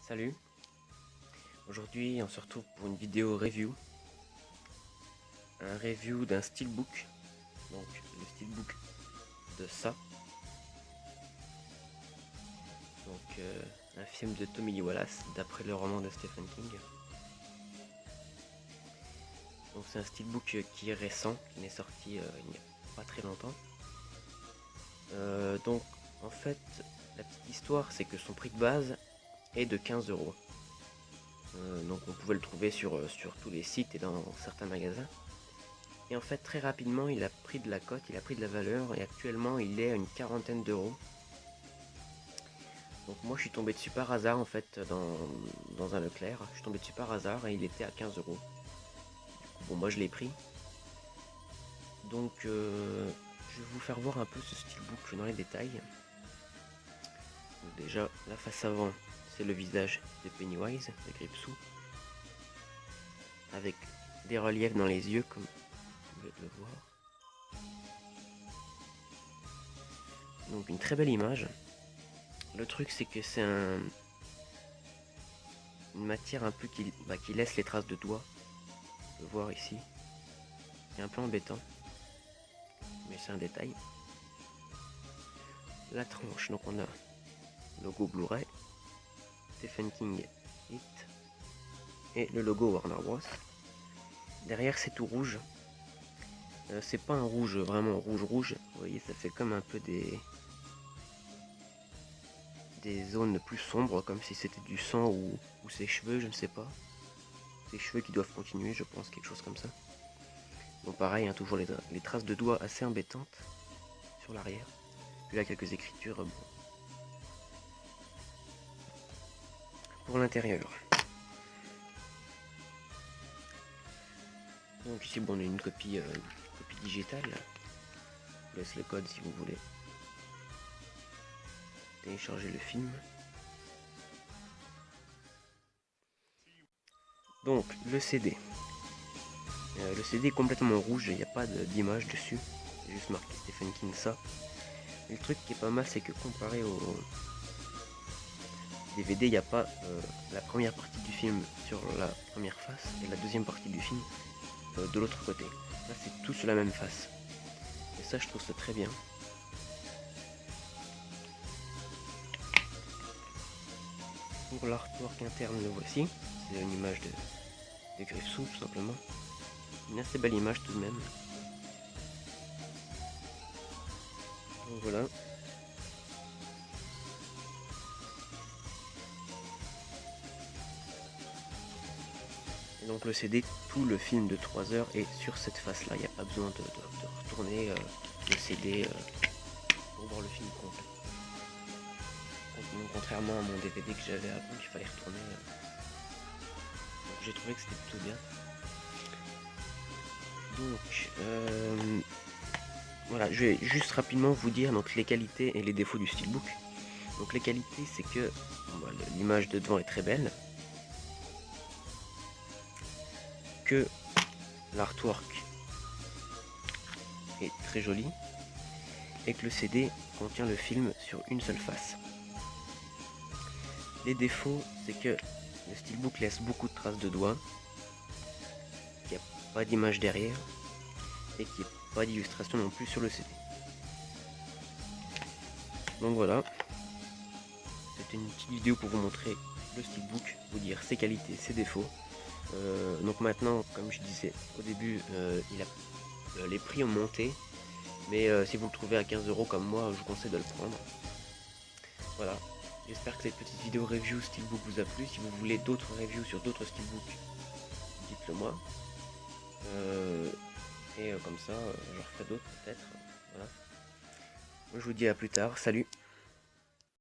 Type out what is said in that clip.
Salut, aujourd'hui on se retrouve pour une vidéo review. Un review d'un steelbook, donc le steelbook de ça. Donc un film de Tommy Lee Wallace d'après le roman de Stephen King. Donc c'est un steelbook qui est récent, qui n'est sorti il n'y a pas très longtemps. Donc en fait la petite histoire c'est que son prix de base est de 15 €. Donc on pouvait le trouver sur tous les sites et dans certains magasins. Et en fait très rapidement il a pris de la cote, il a pris de la valeur et actuellement il est à une quarantaine d'euros. Donc moi je suis tombé dessus par hasard en fait dans un Leclerc, je suis tombé dessus par hasard et il était à 15 €. Du coup bon moi je l'ai pris. Donc je vais vous faire voir un peu ce steelbook dans les détails. Donc, déjà la face avant c'est le visage de Pennywise, de Gripsou, avec des reliefs dans les yeux comme vous pouvez le voir. Donc une très belle image. Le truc c'est que c'est une matière un peu qui laisse les traces de doigts. On peut voir ici. C'est un peu embêtant. Mais c'est un détail. La tranche, donc on a logo Blu-ray, Stephen King It et le logo Warner Bros. Derrière c'est tout rouge. C'est pas un rouge vraiment rouge. Vous voyez ça fait comme un peu des zones plus sombres, comme si c'était du sang ou ses cheveux, je ne sais pas. Ses cheveux qui doivent continuer, je pense, quelque chose comme ça. Bon pareil, hein, toujours les traces de doigts assez embêtantes sur l'arrière. Puis là quelques écritures bon. Pour l'intérieur. Donc ici bon, on a une copie digitale. Je vous laisse le code si vous voulez télécharger le film. Donc le CD. Le CD est complètement rouge, il n'y a pas d'image dessus. C'est juste marqué Stephen King ça. Et le truc qui est pas mal c'est que comparé au DVD, il n'y a pas la première partie du film sur la première face et la deuxième partie du film de l'autre côté. Là c'est tout sur la même face. Et ça je trouve ça très bien. Pour l'artwork interne le voici. C'est une image de Gripsou tout simplement. Une assez belle image tout de même. Donc voilà. Et donc le CD, tout le film de 3 heures est sur cette face là. Il n'y a pas besoin de retourner le CD pour voir le film complet. Contrairement à mon DVD que j'avais avant qu'il fallait retourner. Donc j'ai trouvé que c'était plutôt bien. Donc voilà, je vais juste rapidement vous dire donc, les qualités et les défauts du steelbook. Donc les qualités c'est que l'image de devant est très belle. Que l'artwork est très joli. Et que le CD contient le film sur une seule face. Les défauts c'est que le steelbook laisse beaucoup de traces de doigts. Qu'il n'y a pas d'image derrière. Et qu'il n'y a pas d'illustration non plus sur le CD. Donc voilà, c'était une petite vidéo pour vous montrer le steelbook, vous dire ses qualités, ses défauts. Donc maintenant, comme je disais au début, les prix ont monté, mais si vous le trouvez à 15 € comme moi, je vous conseille de le prendre. Voilà, j'espère que cette petite vidéo review steelbook vous a plu. Si vous voulez d'autres reviews sur d'autres steelbooks, dites-le moi. Et comme ça, j'en referai d'autres peut-être. Voilà. Moi, je vous dis à plus tard, salut.